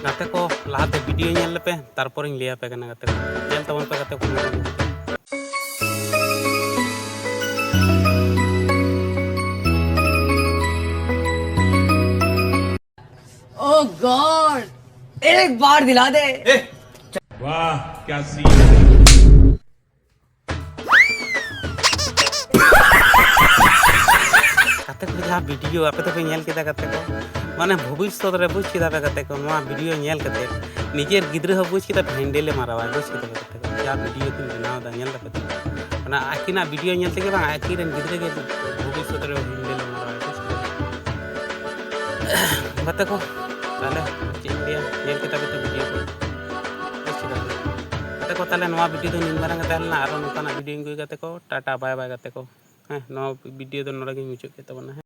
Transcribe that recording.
गाते को लाते video nail पे तारपर लिया पे कना गाते को नेल तबन पे गाते को ओह गॉड एक बार दिला दे। वाह क्या सीन। गाते को जहाँ वीडियो आपे तो पे नेल केदा गाते को माने भविष्य रे बुझ केदा पे गाते को नवा वीडियो नेल कते निजेर गिद्र हो बुझ केदा हैंडल मारावा बुझ केदा गाते को या वीडियो किन बनाव दा नेल पे ना आकिना वीडियो नेल ते के बा आकिरेन गिद्र के भविष्य रे हैंडल मारावा गाते को ताले चिंदिया नेल केदा पे वीडियो को गाते को ताले नवा वीडियो तो निन मारंग तालना आरो नोकाना वीडियो को गाते को टाटा बाय बाय गाते को नो वीडियो तो नोरा के मुचाद के तबना।